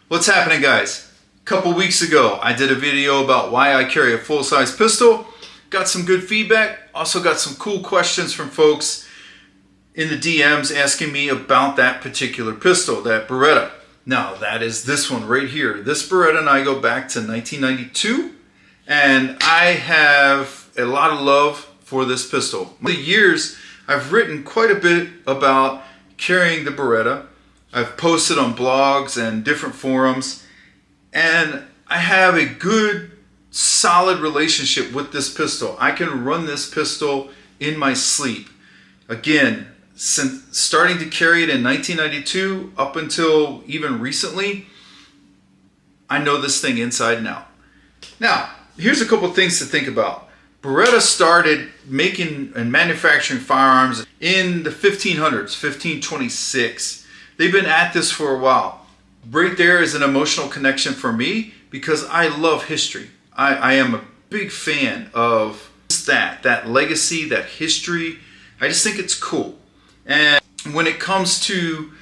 What's happening, guys? A couple weeks ago I did a video about why I carry a full-size pistol. Got some good feedback, also got some cool questions from folks in the DMs asking me about that particular pistol, that Beretta. Now that is this one right here. This Beretta and I go back to 1992, and I have a lot of love for this pistol. Over the years I've written quite a bit about carrying the Beretta. I've posted on blogs and different forums, and I have a good, solid relationship with this pistol. I can run this pistol in my sleep. Again, since starting to carry it in 1992 up until even recently, I know this thing inside and out. Now, here's a couple things to think about. Beretta started making and manufacturing firearms in the 1500s, 1526. They've been at this for a while. Right there is an emotional connection for me because I love history. I am a big fan of that legacy, that history. I just think it's cool. And when it comes to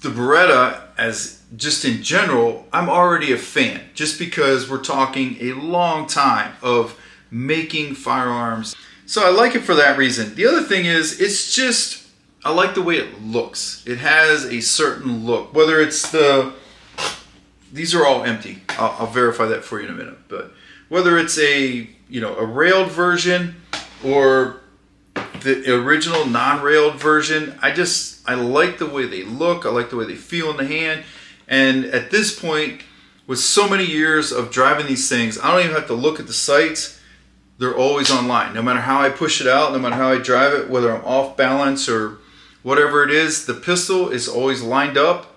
the Beretta as just in general, I'm already a fan just because we're talking a long time of making firearms. So I like it for that reason. The other thing is, it's just, I like the way it looks. It has a certain look. Whether it's these are all empty. I'll verify that for you in a minute. But whether it's a railed version or the original non-railed version, I like the way they look. I like the way they feel in the hand. And at this point, with so many years of driving these things, I don't even have to look at the sights. They're always online. No matter how I push it out, no matter how I drive it, whether I'm off balance or whatever it is, the pistol is always lined up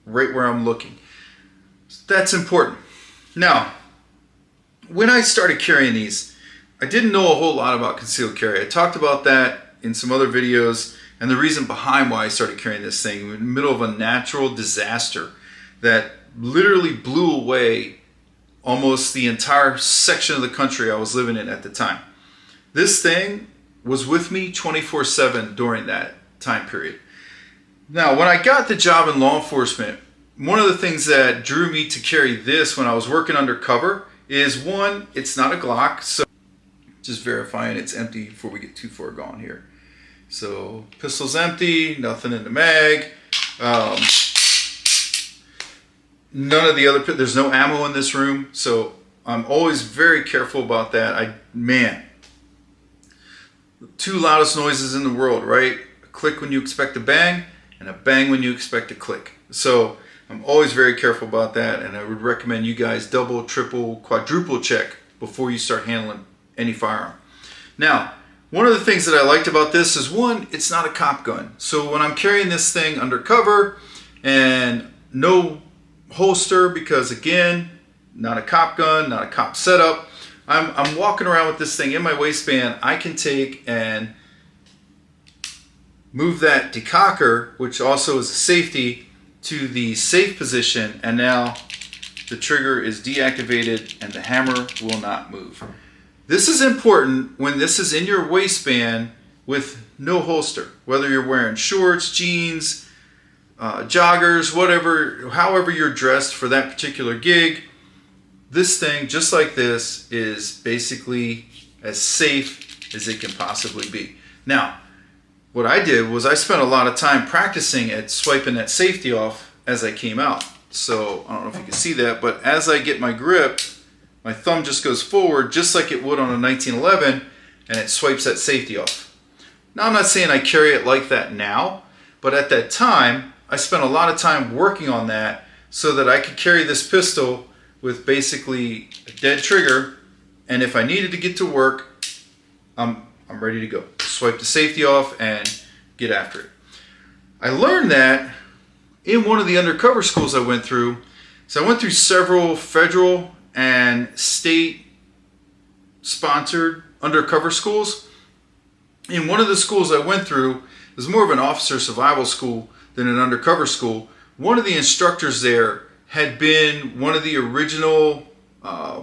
right where I'm looking. That's important. Now, when I started carrying these, I didn't know a whole lot about concealed carry. I talked about that in some other videos and the reason behind why I started carrying this thing in the middle of a natural disaster that literally blew away almost the entire section of the country I was living in at the time. This thing was with me 24/7 during that time period. Now, when I got the job in law enforcement, one of the things that drew me to carry this when I was working undercover is, one, it's not a Glock, so just verifying it's empty before we get too far gone here. So pistol's empty, nothing in the mag. None of the other, there's no ammo in this room, so I'm always very careful about that. Two loudest noises in the world, right? A click when you expect a bang, and a bang when you expect a click. So I'm always very careful about that, and I would recommend you guys double, triple, quadruple check before you start handling any firearm. Now, one of the things that I liked about this is, one, it's not a cop gun. So when I'm carrying this thing undercover and no holster, because again, not a cop gun, not a cop setup, I'm walking around with this thing in my waistband. I can take and move that decocker, which also is a safety, to the safe position, and now the trigger is deactivated and the hammer will not move. This is important when this is in your waistband with no holster, whether you're wearing shorts, jeans, joggers, whatever, however you're dressed for that particular gig. This thing, just like this, is basically as safe as it can possibly be. Now, what I did was I spent a lot of time practicing at swiping that safety off as I came out. So I don't know if you can see that, but as I get my grip, my thumb just goes forward just like it would on a 1911, and it swipes that safety off. Now, I'm not saying I carry it like that now, but at that time, I spent a lot of time working on that so that I could carry this pistol with basically a dead trigger, and if I needed to get to work, I'm ready to go. Swipe the safety off and get after it. I learned that in one of the undercover schools I went through. So I went through several federal and state sponsored undercover schools. In one of the schools I went through, it was more of an officer survival school than an undercover school. One of the instructors there had been one of the original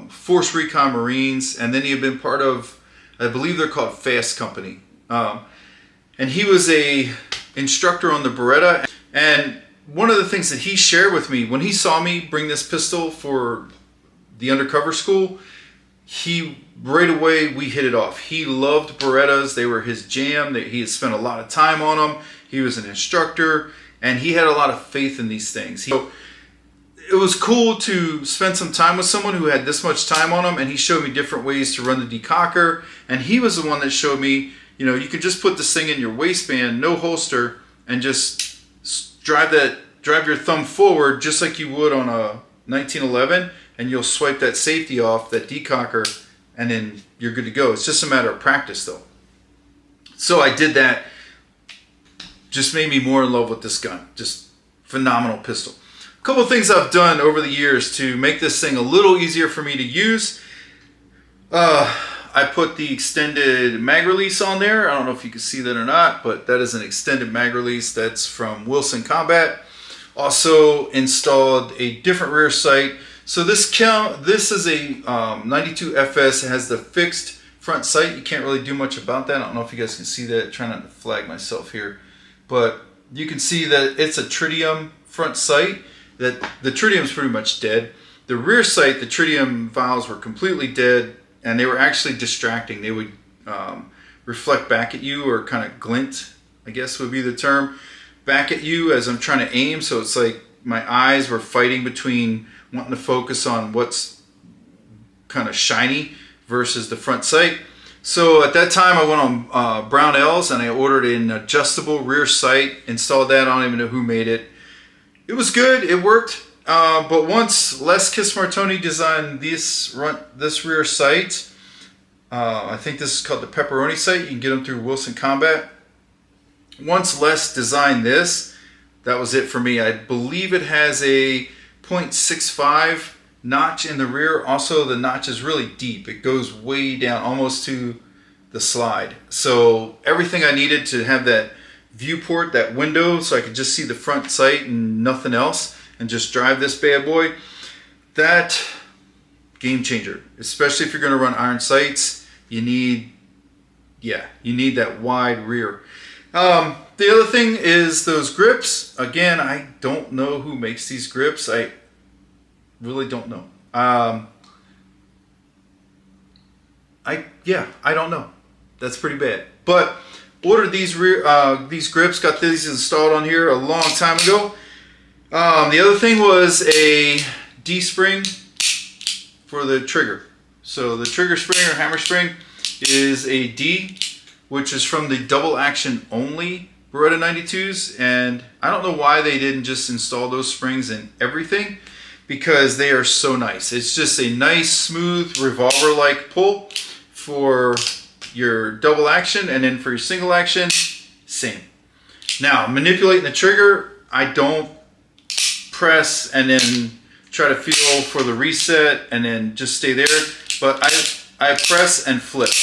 Force Recon Marines, and then he had been part of, I believe they're called Fast Company. And he was a instructor on the Beretta, and one of the things that he shared with me when he saw me bring this pistol for the undercover school, right away we hit it off. He loved Berettas. They were his jam. He had spent a lot of time on them. He was an instructor, and he had a lot of faith in these things. So it was cool to spend some time with someone who had this much time on them, and he showed me different ways to run the decocker. And he was the one that showed me, you could just put this thing in your waistband, no holster, and just drive your thumb forward just like you would on a 1911, and you'll swipe that safety off, that decocker, and then you're good to go. It's just a matter of practice though. So I did that. Just made me more in love with this gun. Just phenomenal pistol. A couple of things I've done over the years to make this thing a little easier for me to use. I put the extended mag release on there. I don't know if you can see that or not, but that is an extended mag release. That's from Wilson Combat. Also installed a different rear sight. So this is a 92 FS. It has the fixed front sight. You can't really do much about that. I don't know if you guys can see that. I'm trying not to flag myself here. But you can see that it's a tritium front sight. That the tritium's pretty much dead. The rear sight, the tritium valves were completely dead, and they were actually distracting. They would reflect back at you, or kind of glint, I guess would be the term, back at you as I'm trying to aim. So it's like my eyes were fighting between wanting to focus on what's kind of shiny versus the front sight. So at that time I went on Brownells and I ordered an adjustable rear sight, installed that. I don't even know who made it. It was good, it worked, but once Les Kismartoni designed this rear sight, I think this is called the Pepperoni sight. You can get them through Wilson Combat. Once Les designed this, that was it for me. I believe it has a 0.65 notch in the rear. Also, the notch is really deep. It goes way down, almost to the slide. So everything I needed to have that viewport, that window, so I could just see the front sight and nothing else, and just drive this bad boy, that game changer. Especially if you're going to run iron sights, you need that wide rear. The other thing is those grips. Again, I don't know who makes these grips. I really don't know. I don't know. That's pretty bad. But ordered these grips, got these installed on here a long time ago. The other thing was a D-spring for the trigger. So the trigger spring or hammer spring is a D, which is from the double action only Beretta 92s, and I don't know why they didn't just install those springs in everything, because they are so nice. It's just a nice smooth revolver-like pull for your double action, and then for your single action, same. Now, manipulating the trigger, I don't press and then try to feel for the reset and then just stay there, but I press and flip.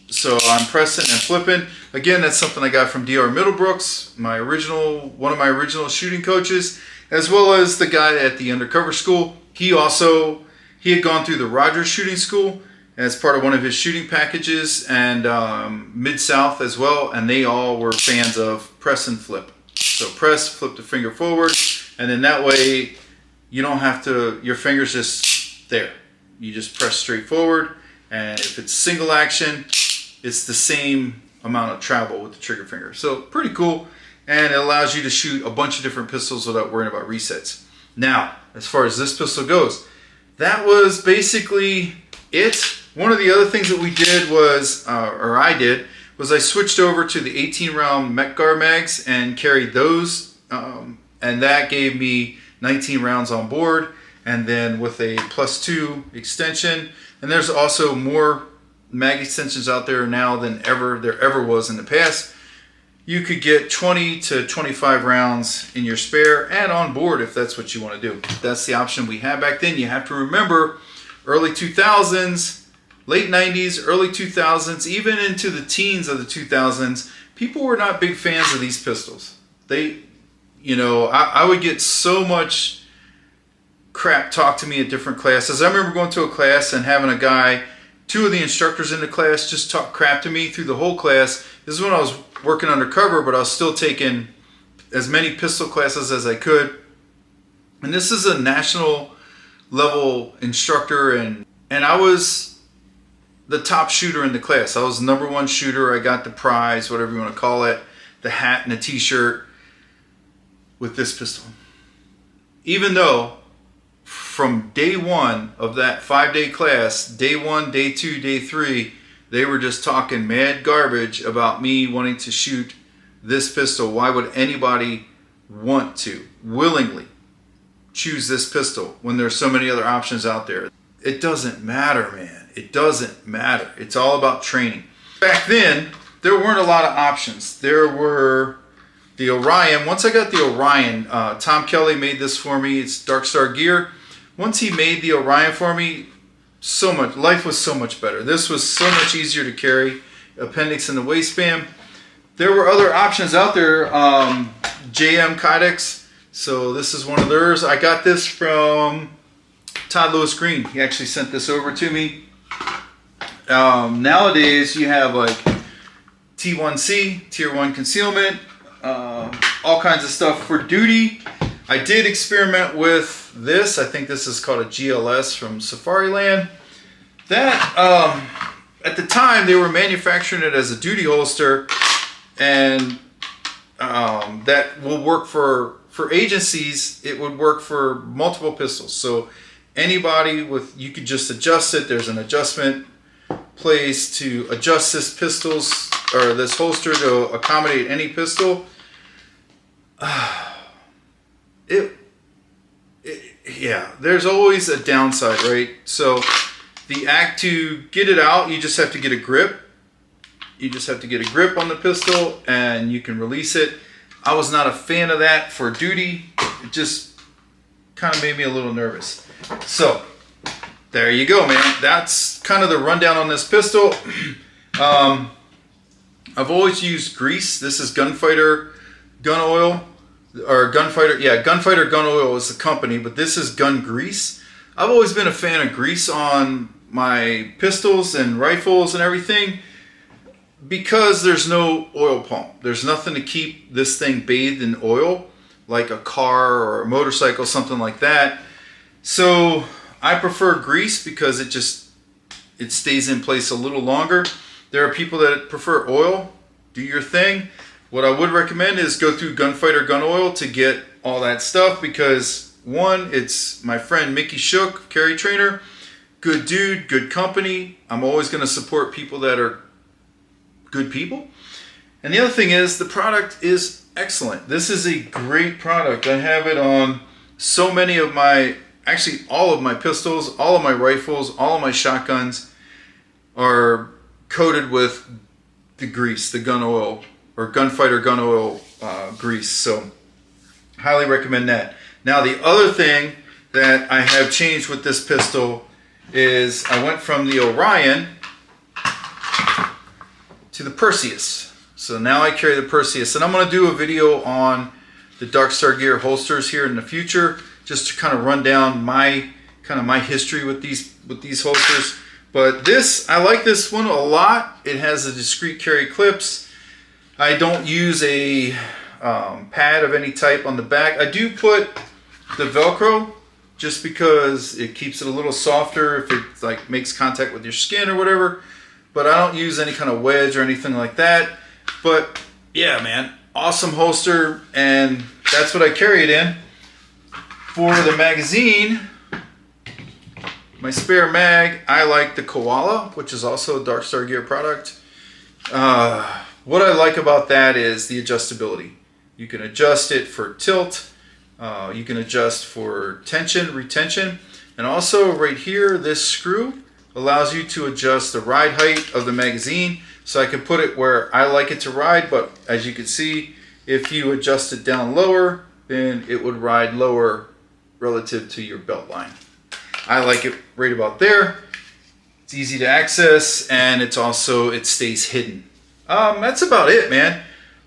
So I'm pressing and flipping. Again, that's something I got from Dr. Middlebrooks, one of my original shooting coaches, as well as the guy at the undercover school. He had gone through the Rogers shooting school as part of one of his shooting packages, and Mid-South as well, and they all were fans of press and flip. So press, flip the finger forward, and then that way you don't have to, your finger's just there. You just press straight forward, and if it's single action, it's the same amount of travel with the trigger finger. So pretty cool, and it allows you to shoot a bunch of different pistols without worrying about resets. Now, as far as this pistol goes, that was basically it. One of the other things that we did was, I switched over to the 18 round Metgar mags and carried those, and that gave me 19 rounds on board, and then with a +2 extension. And there's also more mag extensions out there now than there ever was in the past. You could get 20 to 25 rounds in your spare and on board if that's what you want to do. That's the option we had back then. You have to remember, early 2000s, late 90s, early 2000s, even into the teens of the 2000s, people were not big fans of these pistols. I would get so much crap talked to me at different classes. I remember going to a class and having a guy, two of the instructors in the class, just talk crap to me through the whole class. This is when I was working undercover, but I was still taking as many pistol classes as I could. And this is a national level instructor, and I was the top shooter in the class. I was the #1 shooter. I got the prize, whatever you want to call it, the hat and the t-shirt with this pistol. Even though from day one of that 5-day class, day 1, day 2, day 3, they were just talking mad garbage about me wanting to shoot this pistol. Why would anybody want to willingly choose this pistol when there's so many other options out there? It doesn't matter, man. It doesn't matter. It's all about training. Back then, there weren't a lot of options. There were the Orion. Once I got the Orion, Tom Kelly made this for me. It's Dark Star Gear. Once he made the Orion for me, life was so much better. This was so much easier to carry. Appendix in the waistband. There were other options out there. JM Kydex. So this is one of theirs. I got this from Todd Lewis Green. He actually sent this over to me. Nowadays you have like T1C, Tier 1 concealment, all kinds of stuff for duty. I did experiment with this. I think this is called a GLS from Safariland. That, at the time, they were manufacturing it as a duty holster, and that will work for agencies. It would work for multiple pistols. So anybody you could just adjust it. There's an adjustment place to adjust this holster to accommodate any pistol. Yeah, there's always a downside, right? So to get it out, you just have to get a grip. You just have to get a grip on the pistol and you can release it. I was not a fan of that for duty. It just kind of made me a little nervous. So there you go, man. That's kind of the rundown on this pistol. I've always used grease. This is Gunfighter Gun Oil, or Gunfighter Gun Oil is the company, but this is gun grease. I've always been a fan of grease on my pistols and rifles and everything because there's no oil pump. There's nothing to keep this thing bathed in oil like a car or a motorcycle, something like that. So I prefer grease because it stays in place a little longer. There are people that prefer oil. Do your thing. What I would recommend is go through Gunfighter Gun Oil to get all that stuff because, one, it's my friend Mickey Shook, carry trainer. Good dude, good company. I'm always going to support people that are good people. And the other thing is the product is excellent. This is a great product. I have it on so many of actually all of my pistols, all of my rifles, all of my shotguns are coated with the grease, the gun oil, or Gunfighter Gun Oil grease. So highly recommend that. Now the other thing that I have changed with this pistol is I went from the Orion to the Perseus. So now I carry the Perseus, and I'm going to do a video on the Dark Star Gear holsters here in the future, just to kind of run down my history with these holsters. But I like this one a lot. It has a discreet carry clips. I don't use a pad of any type on the back. I do put the Velcro just because it keeps it a little softer if it like makes contact with your skin or whatever. But I don't use any kind of wedge or anything like that. But yeah, man, awesome holster, and that's what I carry it in. For the magazine, my spare mag, I like the Koala, which is also a Dark Star Gear product. What I like about that is the adjustability. You can adjust it for tilt, you can adjust for tension, retention, and also right here, this screw allows you to adjust the ride height of the magazine. So I can put it where I like it to ride, but as you can see, if you adjust it down lower, then it would ride lower relative to your belt line. I like it right about there. It's easy to access, and it stays hidden. That's about it, man.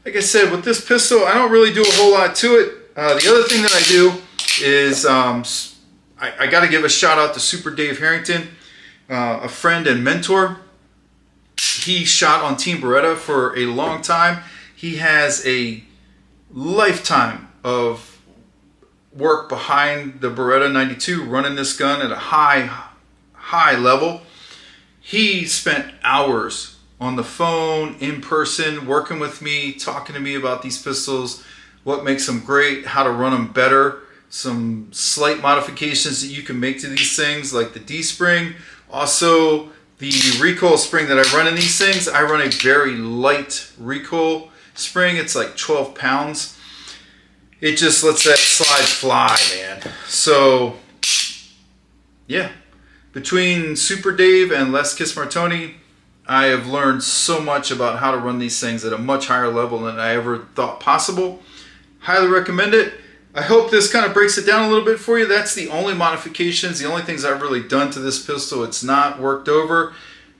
Like I said, with this pistol, I don't really do a whole lot to it. The other thing that I do is I got to give a shout out to Super Dave Harrington, a friend and mentor. He shot on Team Beretta for a long time. He has a lifetime of work behind the Beretta 92, running this gun at a high level. He spent hours on the phone, in person, working with me, talking to me about these pistols, what makes them great, how to run them better, some slight modifications that you can make to these things, like the D-spring. Also, the recoil spring that I run in these things, I run a very light recoil spring. It's like 12 pounds. It just lets that slide fly, man. So, yeah. Between Super Dave and Les Kiss Martoni, I have learned so much about how to run these things at a much higher level than I ever thought possible. Highly recommend it. I hope this kind of breaks it down a little bit for you. That's the only modifications, the only things I've really done to this pistol. It's not worked over.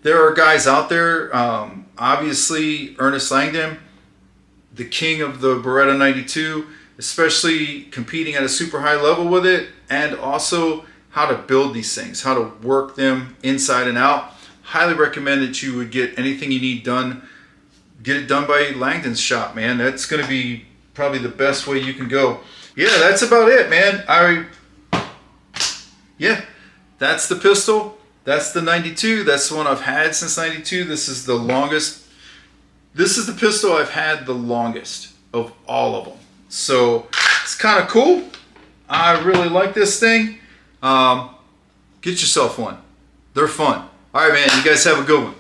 There are guys out there, obviously Ernest Langdon, the king of the Beretta 92, especially competing at a super high level with it, and also how to build these things, how to work them inside and out. Highly recommend that you would get anything you need done, get it done by Langdon's shop, man. That's going to be probably the best way you can go. Yeah, that's about it, man. Yeah, that's the pistol. That's the 92. That's the one I've had since 92. This is the longest. This is the pistol I've had the longest of all of them. So it's kind of cool. I really like this thing. Get yourself one. They're fun. All right, man. You guys have a good one.